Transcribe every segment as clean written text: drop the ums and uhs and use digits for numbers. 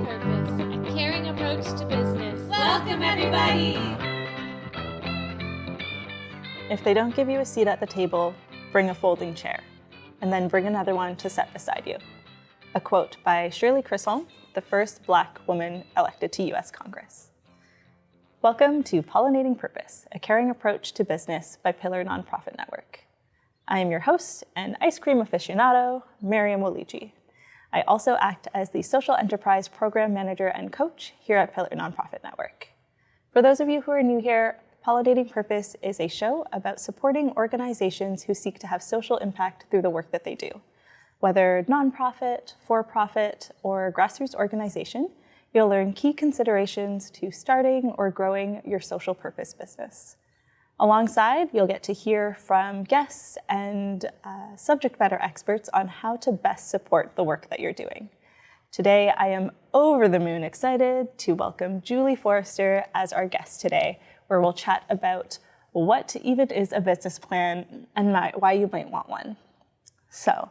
Purpose, a caring approach to business. Welcome, everybody! If they don't give you a seat at the table, bring a folding chair, and then bring another one to set beside you. A quote by Shirley Chisholm, the first Black woman elected to U.S. Congress. Welcome to Pollinating Purpose, a caring approach to business by Pillar Nonprofit Network. I am your host and ice cream aficionado, Miriam Waligi. I also act as the Social Enterprise Program Manager and Coach here at Pillar Nonprofit Network. For those of you who are new here, Pollinating Purpose is a show about supporting organizations who seek to have social impact through the work that they do. Whether nonprofit, for-profit, or grassroots organization, you'll learn key considerations to starting or growing your social purpose business. Alongside, you'll get to hear from guests and subject matter experts on how to best support the work that you're doing. Today, I am over the moon excited to welcome Julie Forrester as our guest today, where we'll chat about what even is a business plan and why you might want one. So,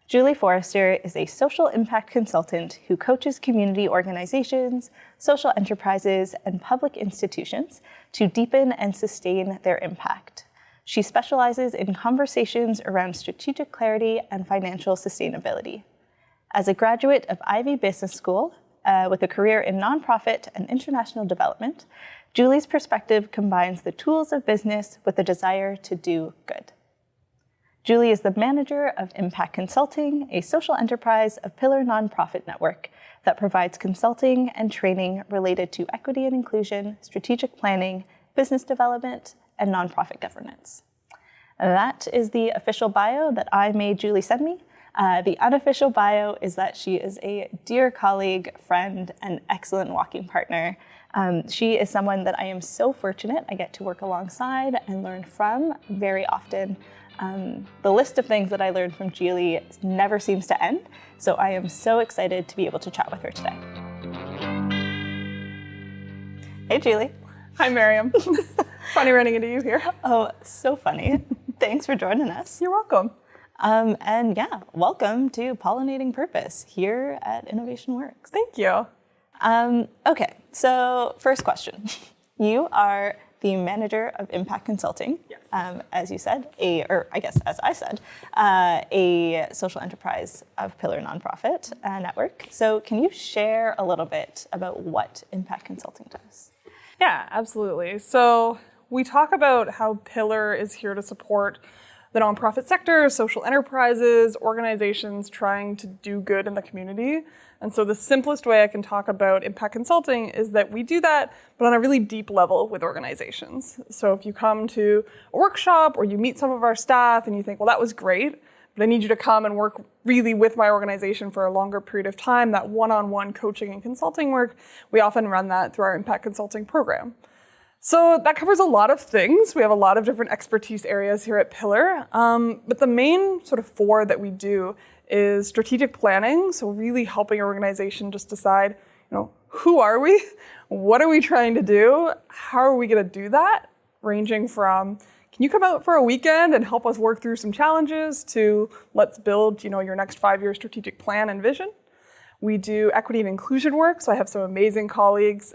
Julie Forrester is a social impact consultant who coaches community organizations, social enterprises, and public institutions to deepen and sustain their impact. She specializes in conversations around strategic clarity and financial sustainability. As a graduate of Ivy Business School, with a career in nonprofit and international development, Julie's perspective combines the tools of business with the desire to do good. Julie is the manager of Impact Consulting, a social enterprise of Pillar Nonprofit Network that provides consulting and training related to equity and inclusion, strategic planning, business development, and nonprofit governance. That is the official bio that I made Julie send me. The unofficial bio is that she is a dear colleague, friend, and excellent walking partner. She is someone that I am so fortunate I get to work alongside and learn from very often. The list of things that I learned from Julie never seems to end, so I am so excited to be able to chat with her today. Hey, Julie. Hi, Miriam. Funny running into you here. Oh, so funny. Thanks for joining us. You're welcome. And yeah, welcome to Pollinating Purpose here at Innovation Works. Thank you. Okay, so first question. You are the manager of Impact Consulting, yes. As you said, as I said, a social enterprise of Pillar Nonprofit Network. So can you share a little bit about what Impact Consulting does? Yeah, absolutely. So we talk about how Pillar is here to support the nonprofit sector, social enterprises, organizations trying to do good in the community. And so the simplest way I can talk about Impact Consulting is that we do that, but on a really deep level with organizations. So if you come to a workshop or you meet some of our staff and you think, well, that was great, but I need you to come and work really with my organization for a longer period of time, that one-on-one coaching and consulting work, we often run that through our Impact Consulting program. So that covers a lot of things. We have a lot of different expertise areas here at Pillar, but the main sort of four that we do is strategic planning. So really helping an organization just decide, who are we? What are we trying to do? How are we going to do that? Ranging from, can you come out for a weekend and help us work through some challenges to let's build, your next 5-year strategic plan and vision. We do equity and inclusion work. So I have some amazing colleagues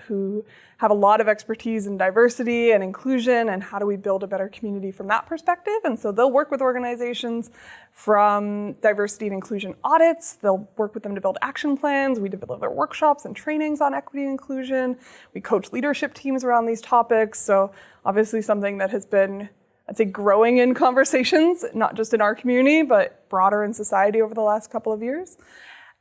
who have a lot of expertise in diversity and inclusion and how do we build a better community from that perspective. And so they'll work with organizations from diversity and inclusion audits. They'll work with them to build action plans. We deliver workshops and trainings on equity and inclusion. We coach leadership teams around these topics. So obviously something that has been, I'd say, growing in conversations, not just in our community, but broader in society over the last couple of years.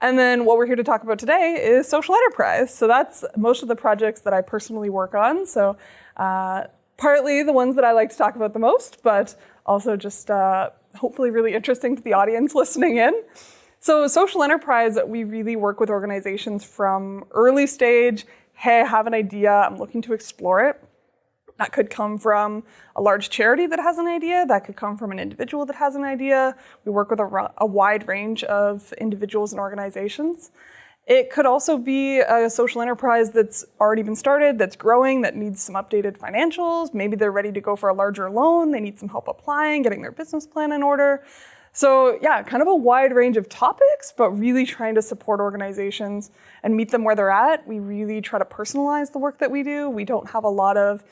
And then what we're here to talk about today is social enterprise. So that's most of the projects that I personally work on. So partly the ones that I like to talk about the most, but also just hopefully really interesting to the audience listening in. So social enterprise, we really work with organizations from early stage, hey, I have an idea, I'm looking to explore it. That could come from a large charity that has an idea. That could come from an individual that has an idea. We work with a wide range of individuals and organizations. It could also be a social enterprise that's already been started, that's growing, that needs some updated financials. Maybe they're ready to go for a larger loan. They need some help applying, getting their business plan in order. So yeah, kind of a wide range of topics, but really trying to support organizations and meet them where they're at. We really try to personalize the work that we do. We don't have a lot of,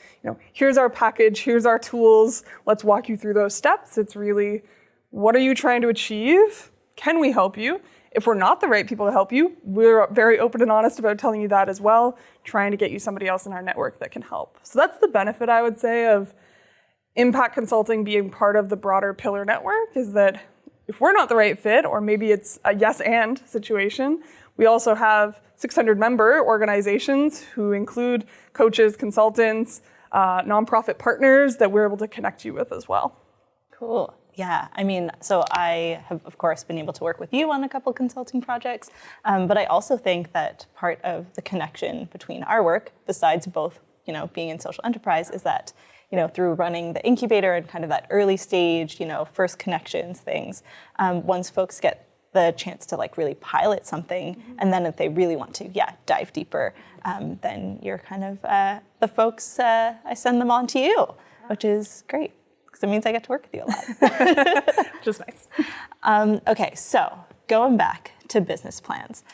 here's our package, here's our tools, let's walk you through those steps. It's really, what are you trying to achieve? Can we help you? If we're not the right people to help you, we're very open and honest about telling you that as well, trying to get you somebody else in our network that can help. So that's the benefit, I would say, of impact consulting being part of the broader Pillar network, is that if we're not the right fit, or maybe it's a yes and situation, we also have 600 member organizations who include coaches, consultants, nonprofit partners that we're able to connect you with as well. Cool. Yeah, I mean, so I have, of course, been able to work with you on a couple consulting projects, but I also think that part of the connection between our work, besides both, being in social enterprise, is that, through running the incubator and kind of that early stage, first connections things, once folks get the chance to really pilot something, and then if they really want to, dive deeper, then you're kind of the folks, I send them on to you, which is great. It means I get to work with you a lot. Which is nice. Okay, so going back to business plans,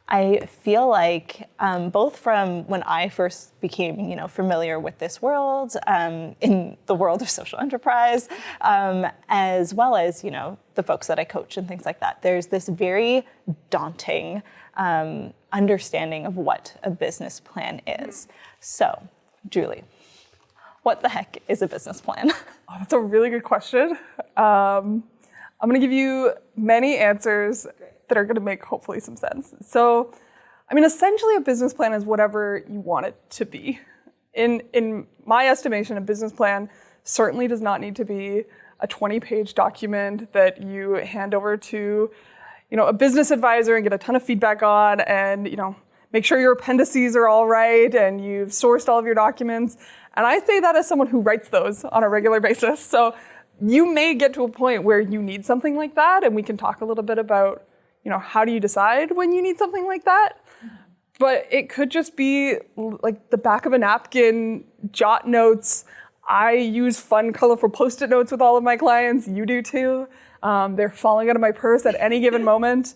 I feel like both from when I first became, familiar with this world, in the world of social enterprise, as well as, the folks that I coach and things like that, there's this very daunting understanding of what a business plan is. So, Julie, what the heck is a business plan? Oh, that's a really good question. I'm going to give you many answers that are going to make hopefully some sense. So, essentially a business plan is whatever you want it to be. In my estimation, a business plan certainly does not need to be a 20-page document that you hand over to, a business advisor and get a ton of feedback on, and, make sure your appendices are all right and you've sourced all of your documents. And I say that as someone who writes those on a regular basis. So you may get to a point where you need something like that, and we can talk a little bit about, how do you decide when you need something like that? But it could just be like the back of a napkin, jot notes. I use fun, colorful Post-it notes with all of my clients. You do too. They're falling out of my purse at any given moment,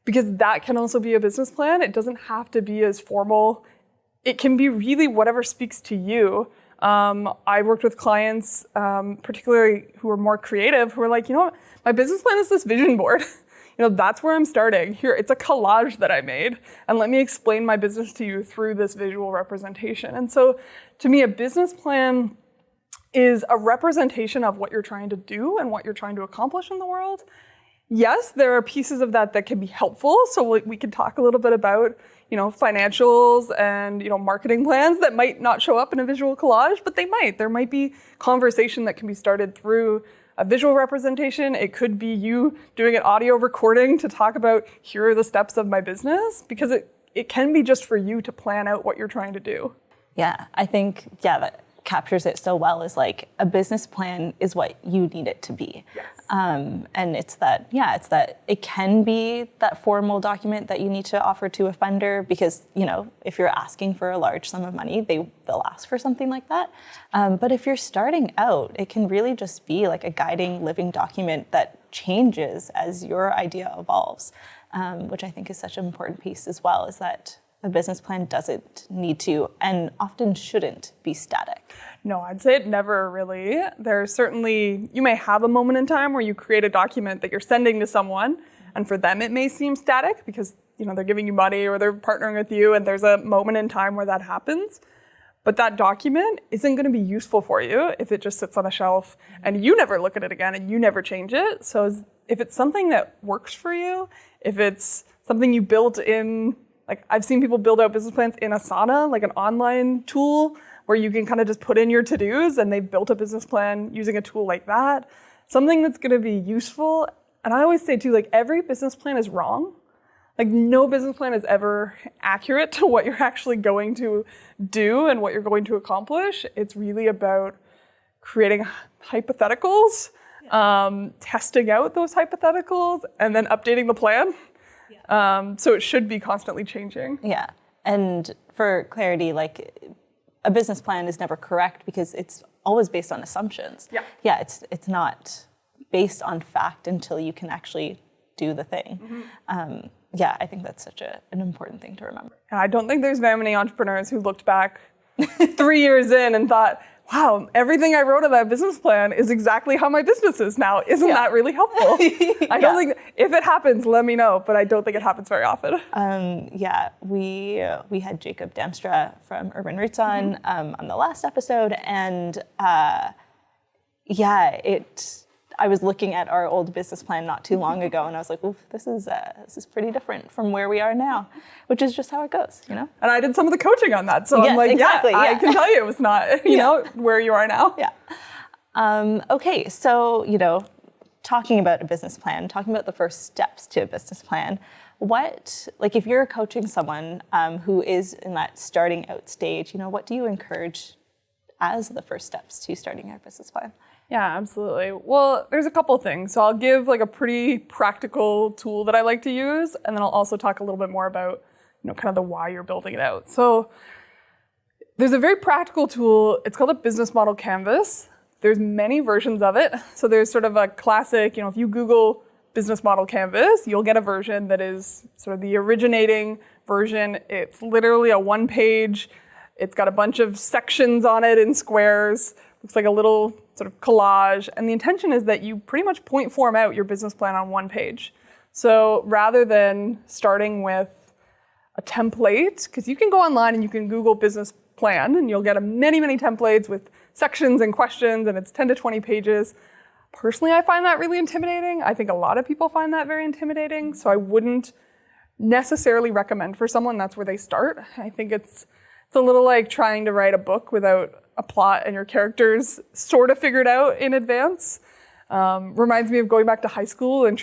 because that can also be a business plan. It doesn't have to be as formal. It can be really whatever speaks to you. I worked with clients, particularly who are more creative, who are like, my business plan is this vision board. That's where I'm starting. Here, it's a collage that I made, and let me explain my business to you through this visual representation. And so, to me, a business plan is a representation of what you're trying to do and what you're trying to accomplish in the world. Yes, there are pieces of that can be helpful. So we can talk a little bit about, financials and, marketing plans that might not show up in a visual collage, but they might. There might be conversation that can be started through a visual representation. It could be you doing an audio recording to talk about, here are the steps of my business, because it can be just for you to plan out what you're trying to do. Yeah, I think, that captures it so well, is like a business plan is what you need it to be. Yes. And it's that it can be that formal document that you need to offer to a funder, because, if you're asking for a large sum of money, they'll ask for something like that. But if you're starting out, it can really just be like a guiding, living document that changes as your idea evolves, which I think is such an important piece as well, is that a business plan doesn't need to, and often shouldn't, be static. No, I'd say it never really. There's certainly, you may have a moment in time where you create a document that you're sending to someone, and for them it may seem static because, they're giving you money or they're partnering with you, and there's a moment in time where that happens. But that document isn't going to be useful for you if it just sits on a shelf and you never look at it again and you never change it. So if it's something that works for you, if it's something you built in, like I've seen people build out business plans in Asana, like an online tool where you can kind of just put in your to-dos, and they've built a business plan using a tool like that. Something that's going to be useful. And I always say too, every business plan is wrong. No business plan is ever accurate to what you're actually going to do and what you're going to accomplish. It's really about creating hypotheticals, testing out those hypotheticals, and then updating the plan. So it should be constantly changing. Yeah. And for clarity, a business plan is never correct because it's always based on assumptions. Yeah. Yeah, it's not based on fact until you can actually do the thing. Yeah, I think that's such an important thing to remember. I don't think there's very many entrepreneurs who looked back 3 years in and thought, wow, everything I wrote in that business plan is exactly how my business is now. Isn't that really helpful? I don't think, if it happens, let me know, but I don't think it happens very often. We had Jacob Damstra from Urban Roots on the last episode, and I was looking at our old business plan not too long ago, and I was like, "Oof, this is pretty different from where we are now," which is just how it goes, you know. And I did some of the coaching on that, so I'm like, I can tell you it was not, you know, where you are now. Yeah. Okay, so talking about a business plan, talking about the first steps to a business plan. If you're coaching someone who is in that starting out stage, what do you encourage as the first steps to starting a business plan? Yeah, absolutely. Well, there's a couple things. So I'll give a pretty practical tool that I like to use, and then I'll also talk a little bit more about, kind of the why you're building it out. So there's a very practical tool. It's called a business model canvas. There's many versions of it. So there's sort of a classic, if you Google business model canvas, you'll get a version that is sort of the originating version. It's literally a one-page. It's got a bunch of sections on it in squares. Looks like a little sort of collage. And the intention is that you pretty much point form out your business plan on one page. So rather than starting with a template, because you can go online and you can Google business plan and you'll get many, many templates with sections and questions, and it's 10 to 20 pages. Personally, I find that really intimidating. I think a lot of people find that very intimidating. So I wouldn't necessarily recommend for someone that's where they start. I think it's a little like trying to write a book without a plot and your characters sort of figured out in advance. Reminds me of going back to high school and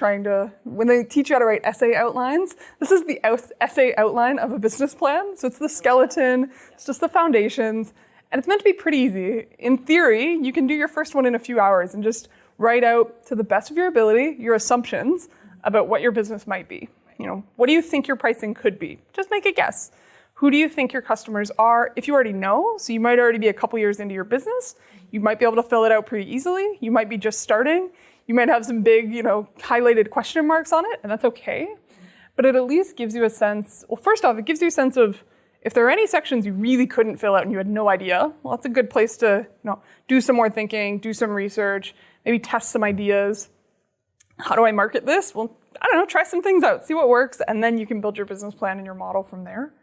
when they teach you how to write essay outlines, this is the essay outline of a business plan. So it's the skeleton, it's just the foundations, and it's meant to be pretty easy. In theory, you can do your first one in a few hours and just write out, to the best of your ability, your assumptions about what your business might be. What do you think your pricing could be? Just make a guess. Who do you think your customers are? If you already know, so you might already be a couple years into your business, you might be able to fill it out pretty easily. You might be just starting. You might have some big, highlighted question marks on it, and that's okay. But it at least gives you a sense, well, first off, it gives you a sense of if there are any sections you really couldn't fill out and you had no idea, well, that's a good place to, do some more thinking, do some research, maybe test some ideas. How do I market this? Well, I don't know, try some things out, see what works, and then you can build your business plan and your model from there.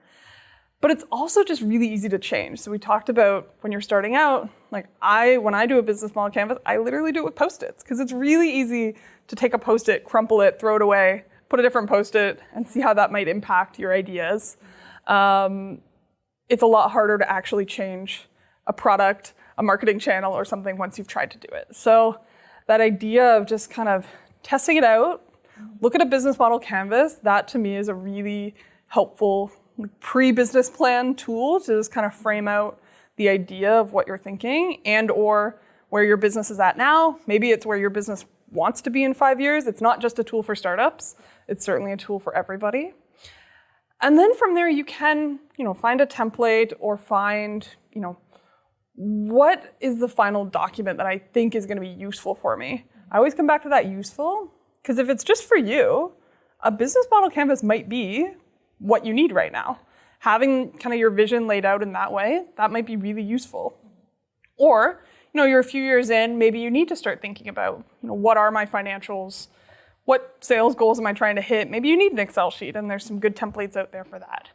But it's also just really easy to change. So we talked about when you're starting out, when I do a business model canvas, I literally do it with Post-its because it's really easy to take a Post-it, crumple it, throw it away, put a different Post-it, and see how that might impact your ideas. It's a lot harder to actually change a product, a marketing channel, or something once you've tried to do it. So that idea of just kind of testing it out, look at a business model canvas, that to me is a really helpful pre-business plan tool to just kind of frame out the idea of what you're thinking and or where your business is at now. Maybe it's where your business wants to be in 5 years. It's not just a tool for startups. It's certainly a tool for everybody. And then from there you can, find a template or find, what is the final document that I think is going to be useful for me. I always come back to that useful, because if it's just for you, a business model canvas might be what you need right now. Having kind of your vision laid out in that way, that might be really useful. Or, you're a few years in, maybe you need to start thinking about, what are my financials? What sales goals am I trying to hit? Maybe you need an Excel sheet, and there's some good templates out there for that.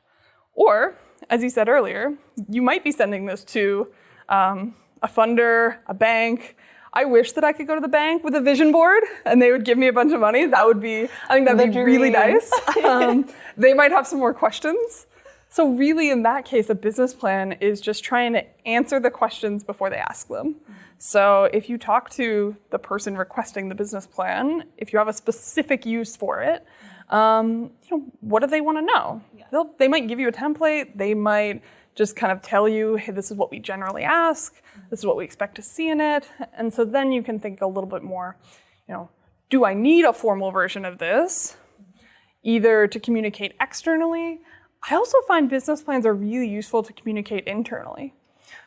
Or, as you said earlier, you might be sending this to a funder, a bank. I wish that I could go to the bank with a vision board and they would give me a bunch of money. I think that'd be really nice. They might have some more questions. So really in that case, a business plan is just trying to answer the questions before they ask them. So if you talk to the person requesting the business plan, if you have a specific use for it, what do they want to know? Yeah. They might give you a template. They might just kind of tell you, hey, this is what we generally ask. This is what we expect to see in it. And so then you can think a little bit more, do I need a formal version of this? Either to communicate externally. I also find business plans are really useful to communicate internally.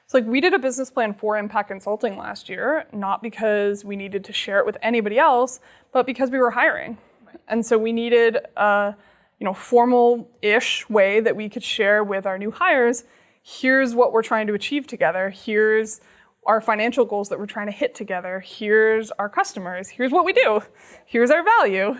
So like we did a business plan for Impact Consulting last year, not because we needed to share it with anybody else, but because we were hiring. Right. And so we needed a formal-ish way that we could share with our new hires, here's what we're trying to achieve together, here's our financial goals that we're trying to hit together, here's our customers, here's what we do, here's our value.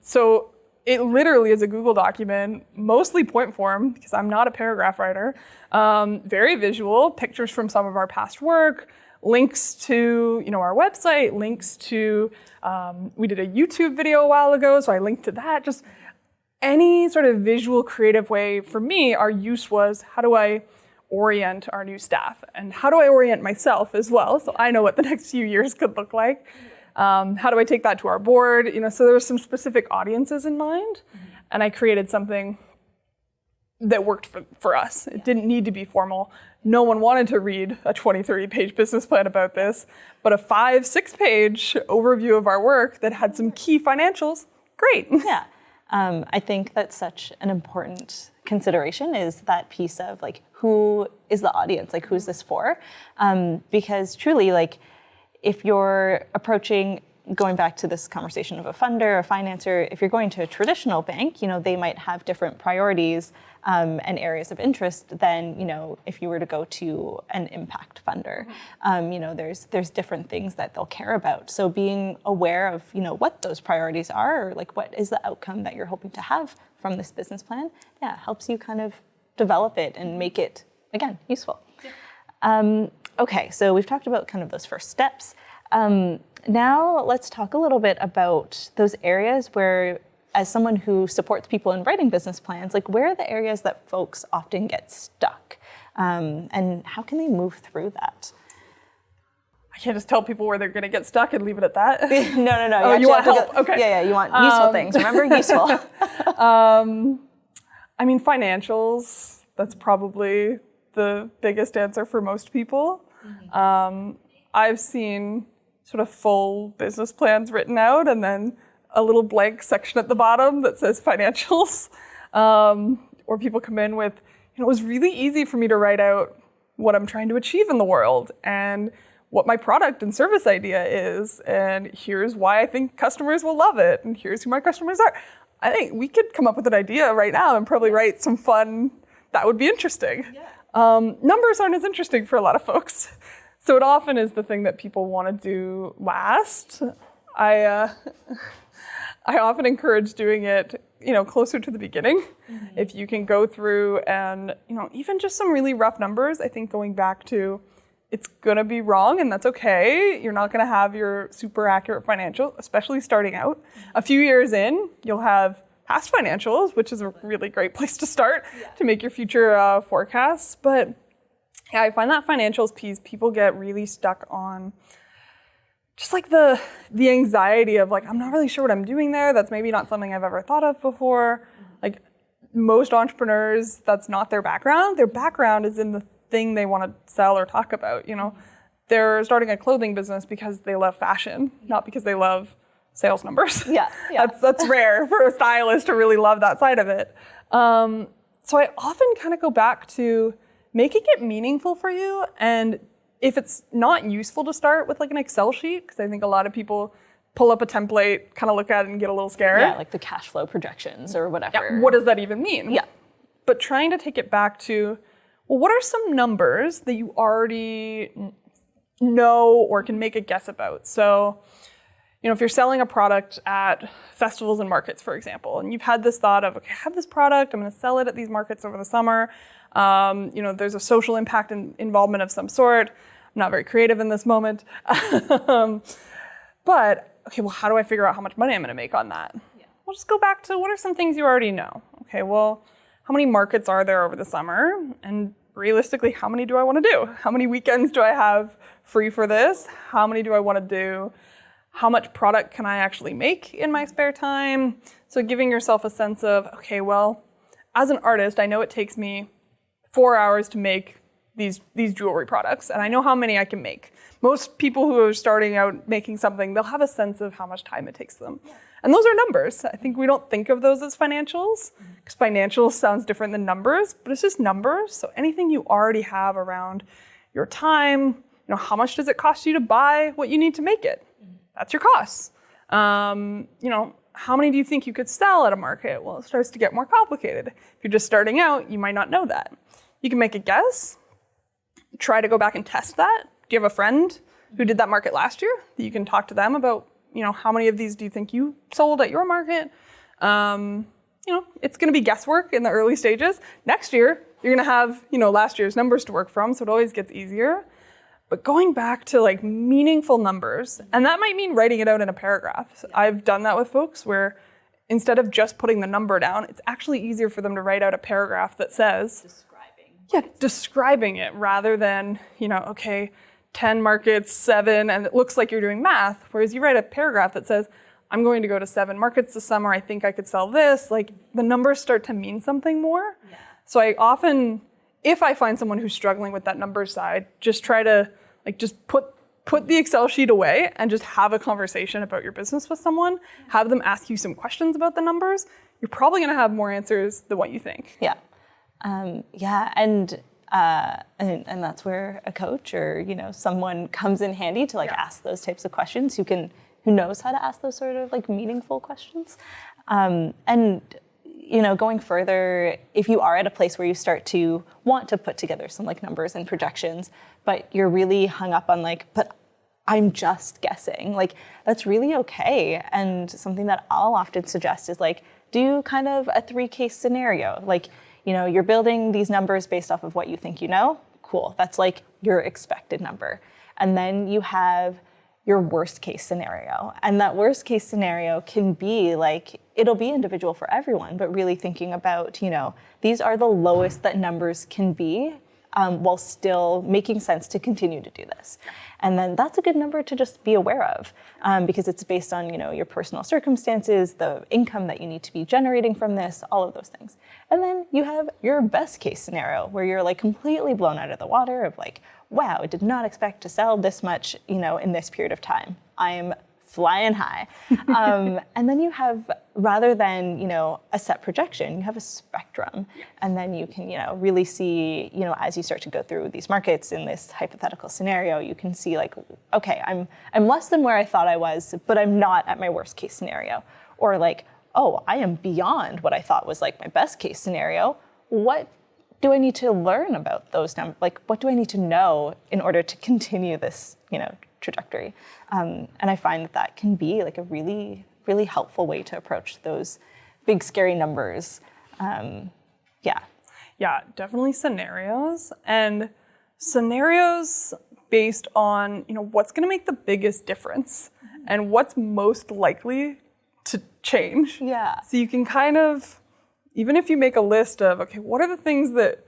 So it literally is a Google document, mostly point form, because I'm not a paragraph writer, very visual, pictures from some of our past work, links to our website, links to, we did a YouTube video a while ago, so I linked to that. Just any sort of visual creative way. For me, our use was, how do I orient our new staff? And how do I orient myself as well, so I know what the next few years could look like? How do I take that to our board? So there were some specific audiences in mind, and I created something that worked for us. It didn't need to be formal. No one wanted to read a 23-page business plan about this, but a 5-6-page overview of our work that had some key financials, great. Yeah. I think that's such an important consideration, is that piece of like, who is the audience? Like, who's this for? Because truly, like, if you're approaching, going back to this conversation of a funder, a financer, if you're going to a traditional bank, they might have different priorities and areas of interest than, if you were to go to an impact funder. There's different things that they'll care about. So being aware of, what those priorities are, or like what is the outcome that you're hoping to have from this business plan, helps you kind of develop it and make it, again, useful. Yeah. Okay, so we've talked about kind of those first steps. Now let's talk a little bit about those areas where, as someone who supports people in writing business plans, like where are the areas that folks often get stuck, and how can they move through that? I can't just tell people where they're going to get stuck and leave it at that. No. Oh, you want help? Okay. Yeah, you want useful things. Remember, useful. Financials, that's probably the biggest answer for most people. I've seen sort of full business plans written out and then a little blank section at the bottom that says financials. Or people come in with, it was really easy for me to write out what I'm trying to achieve in the world and what my product and service idea is, and here's why I think customers will love it, and here's who my customers are. I think we could come up with an idea right now and probably write some fun, that would be interesting. Yeah. Numbers aren't as interesting for a lot of folks. So it often is the thing that people want to do last. I often encourage doing it, closer to the beginning. Mm-hmm. If you can go through and, even just some really rough numbers, I think going back to, it's going to be wrong and that's okay. You're not going to have your super accurate financial, especially starting out. A few years in, you'll have past financials, which is a really great place to start to make your future forecasts. But yeah, I find that financials piece, people get really stuck on just like the anxiety of like, I'm not really sure what I'm doing there. That's maybe not something I've ever thought of before. Like most entrepreneurs, that's not their background. Their background is in the thing they want to sell or talk about. They're starting a clothing business because they love fashion, not because they love sales numbers. Yeah. That's rare for a stylist to really love that side of it. So I often kind of go back to making it meaningful for you. And if it's not useful to start with like an Excel sheet, because I think a lot of people pull up a template, kind of look at it and get a little scared. Yeah, like the cash flow projections or whatever. Yeah, what does that even mean? Yeah. But trying to take it back to, well, what are some numbers that you already know or can make a guess about? So, if you're selling a product at festivals and markets, for example, and you've had this thought of, okay, I have this product, I'm going to sell it at these markets over the summer. There's a social impact and involvement of some sort. I'm not very creative in this moment. But, okay, well, how do I figure out how much money I'm going to make on that? Yeah. We'll just go back to what are some things you already know? Okay, well, how many markets are there over the summer? And realistically, how many do I want to do? How many weekends do I have free for this? How many do I want to do? How much product can I actually make in my spare time? So giving yourself a sense of, okay, well, as an artist, I know it takes me 4 hours to make these jewelry products, and I know how many I can make. Most people who are starting out making something, they'll have a sense of how much time it takes them. Yeah. And those are numbers. I think we don't think of those as financials because financials sounds different than numbers, but it's just numbers. So anything you already have around your time, how much does it cost you to buy what you need to make it? That's your costs. How many do you think you could sell at a market? Well, it starts to get more complicated. If you're just starting out, you might not know that. You can make a guess, try to go back and test that. Do you have a friend who did that market last year that you can talk to them about, how many of these do you think you sold at your market? It's going to be guesswork in the early stages. Next year, you're going to have, last year's numbers to work from, so it always gets easier. But going back to like meaningful numbers, and that might mean writing it out in a paragraph. I've done that with folks where instead of just putting the number down, it's actually easier for them to write out a paragraph that says, describing it rather than, 10 markets, 7, and it looks like you're doing math. Whereas you write a paragraph that says, I'm going to go to 7 markets this summer. I think I could sell this. Like the numbers start to mean something more. Yeah. So I often, if I find someone who's struggling with that number side, just try to just put the Excel sheet away and just have a conversation about your business with someone. Have them ask you some questions about the numbers. You're probably going to have more answers than what you think. Yeah. And that's where a coach or, someone comes in handy to ask those types of questions who knows how to ask those sort of meaningful questions. Going further, if you are at a place where you start to want to put together some numbers and projections, but you're really hung up on but I'm just guessing, that's really okay. And something that I'll often suggest is do kind of a 3-case scenario. You're building these numbers based off of what you think you know. Cool. That's your expected number. And then you have your worst case scenario. And that worst case scenario can be it'll be individual for everyone, but really thinking about, these are the lowest that numbers can be while still making sense to continue to do this. And then that's a good number to just be aware of because it's based on, your personal circumstances, the income that you need to be generating from this, all of those things. And then you have your best case scenario where you're completely blown out of the water of wow, I did not expect to sell this much, in this period of time. I am flying high. And then you have, rather than, a set projection, you have a spectrum. And then you can, really see, as you start to go through these markets in this hypothetical scenario, you can see okay, I'm less than where I thought I was, but I'm not at my worst case scenario. Or oh, I am beyond what I thought was my best case scenario. What do I need to learn about those numbers? What do I need to know in order to continue this, trajectory? And I find that can be a really, really helpful way to approach those big, scary numbers. Yeah, definitely scenarios. And scenarios based on, what's going to make the biggest difference and what's most likely to change. Yeah. So you can kind of, even if you make a list of, okay, what are the things that,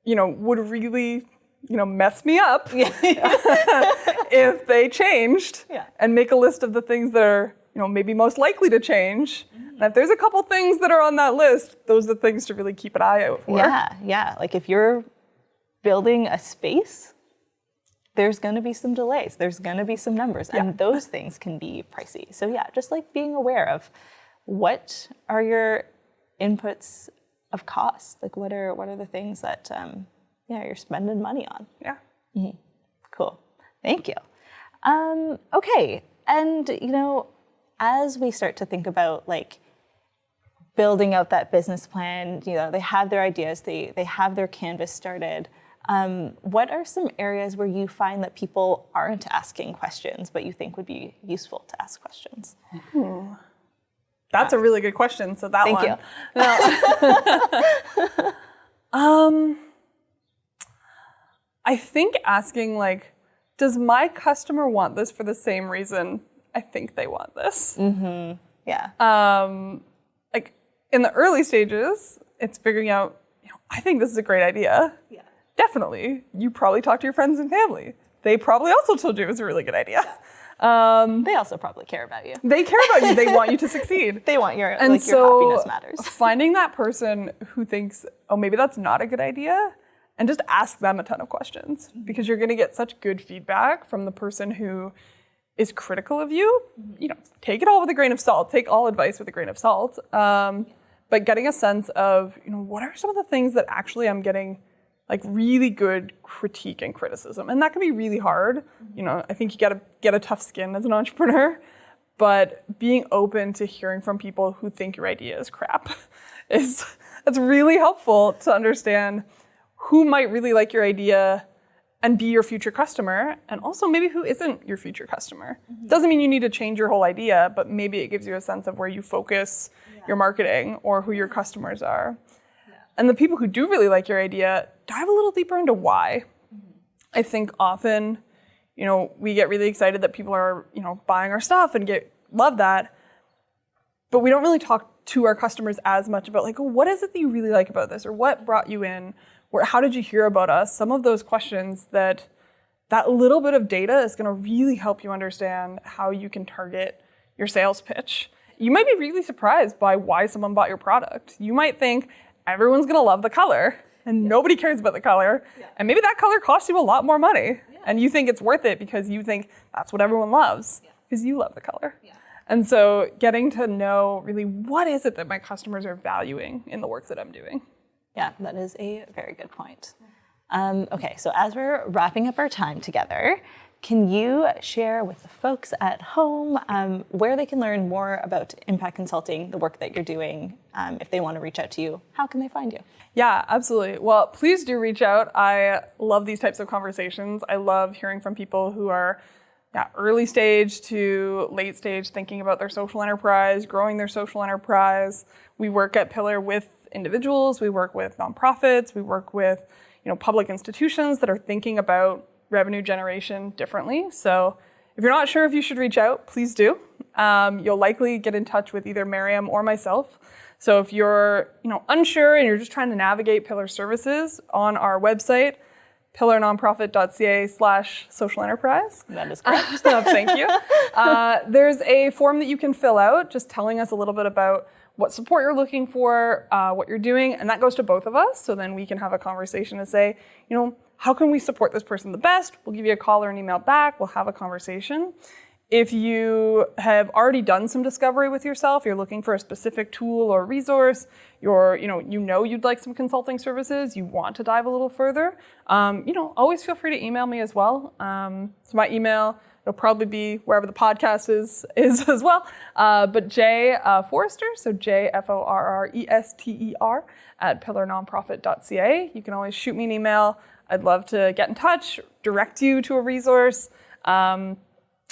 would really, mess me up if they changed, and make a list of the things that are, maybe most likely to change. And if there's a couple things that are on that list, those are the things to really keep an eye out for. Yeah. If you're building a space, there's going to be some delays. There's going to be some numbers, and those things can be pricey. So just being aware of what are your inputs of cost. What are the things that you're spending money on? Yeah. Mm-hmm. Cool. Thank you. Okay. And as we start to think about building out that business plan, they have their ideas, they have their canvas started. What are some areas where you find that people aren't asking questions, but you think would be useful to ask questions? That's a really good question. So that Thank one. you. I think asking does my customer want this for the same reason I think they want this? Mm-hmm. Yeah. In the early stages, it's figuring out, I think this is a great idea. Yeah. Definitely. You probably talk to your friends and family. They probably also told you it was a really good idea. They also probably care about you. They care about you. They want you to succeed. They want your, and your happiness matters. Finding that person who thinks, oh, maybe that's not a good idea, and just ask them a ton of questions, because you're going to get such good feedback from the person who is critical of you, take it all with a grain of salt. Take all advice with a grain of salt. But getting a sense of, what are some of the things that actually I'm getting like really good critique and criticism. And that can be really hard. I think you gotta get a tough skin as an entrepreneur, but being open to hearing from people who think your idea is crap that's really helpful to understand who might really like your idea and be your future customer, and also maybe who isn't your future customer. Doesn't mean you need to change your whole idea, but maybe it gives you a sense of where you focus your marketing or who your customers are. And the people who do really like your idea, dive a little deeper into why. I think often, we get really excited that people are, buying our stuff and love that, but we don't really talk to our customers as much about like, what is it that you really like about this? Or what brought you in? Or how did you hear about us? Some of those questions that little bit of data is going to really help you understand how you can target your sales pitch. You might be really surprised by why someone bought your product. You might think everyone's going to love the color and nobody cares about the color. And maybe that color costs you a lot more money. And you think it's worth it because you think that's what everyone loves because you love the color. And so getting to know really what is it that my customers are valuing in the work that I'm doing. Yeah, that is a very good point. Okay, so as we're wrapping up our time together, can you share with the folks at home where they can learn more about impact consulting, the work that you're doing? If they want to reach out to you, how can they find you? Yeah, absolutely. Well, please do reach out. I love these types of conversations. I love hearing from people who are early stage to late stage thinking about their social enterprise, growing their social enterprise. We work at Pillar with individuals, we work with nonprofits, we work with public institutions that are thinking about revenue generation differently. So if you're not sure if you should reach out, please do. You'll likely get in touch with either Miriam or myself. So if you're unsure and you're just trying to navigate Pillar services, on our website, pillarnonprofit.ca/social enterprise. That is correct. Thank you. There's a form that you can fill out just telling us a little bit about what support you're looking for, what you're doing, and that goes to both of us. So then we can have a conversation and say, how can we support this person the best? We'll give you a call or an email back. We'll have a conversation. If you have already done some discovery with yourself, you're looking for a specific tool or resource, you'd like some consulting services, you want to dive a little further, always feel free to email me as well. So my email, it'll probably be wherever the podcast is as well. But J Forrester, so JFORRESTER @pillarnonprofit.ca. You can always shoot me an email. I'd love to get in touch, direct you to a resource.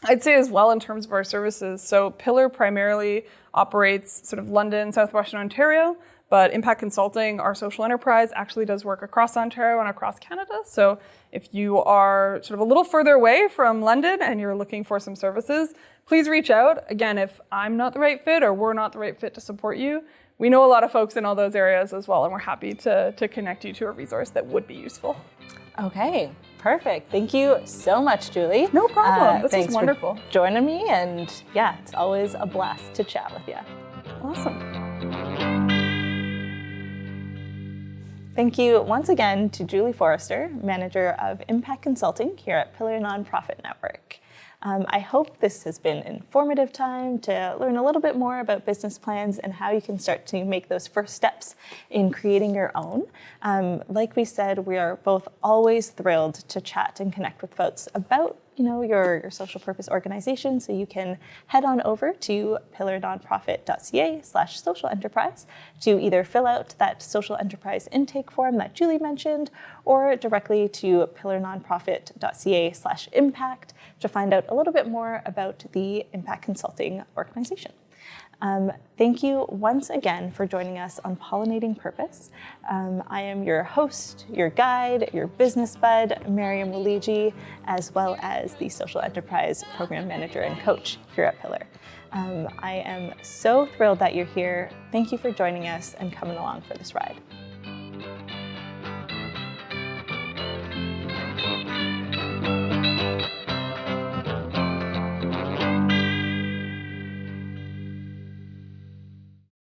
I'd say as well in terms of our services, so Pillar primarily operates sort of London, southwestern Ontario, but Impact Consulting, our social enterprise, actually does work across Ontario and across Canada. So if you are sort of a little further away from London and you're looking for some services, please reach out. Again, if I'm not the right fit or we're not the right fit to support you, we know a lot of folks in all those areas as well, and we're happy to connect you to a resource that would be useful. Okay, perfect. Thank you so much, Julie. No problem. This was wonderful. For joining me, and it's always a blast to chat with you. Awesome. Thank you once again to Julie Forrester, Manager of Impact Consulting here at Pillar Nonprofit Network. I hope this has been an informative time to learn a little bit more about business plans and how you can start to make those first steps in creating your own. Like we said, we are both always thrilled to chat and connect with folks about your social purpose organization. So you can head on over to pillarnonprofit.ca/social enterprise to either fill out that social enterprise intake form that Julie mentioned, or directly to pillarnonprofit.ca/impact to find out a little bit more about the Impact Consulting organization. Thank you once again for joining us on Pollinating Purpose. I am your host, your guide, your business bud, Miriam Waliji, as well as the Social Enterprise Program Manager and Coach here at Pillar. I am so thrilled that you're here. Thank you for joining us and coming along for this ride.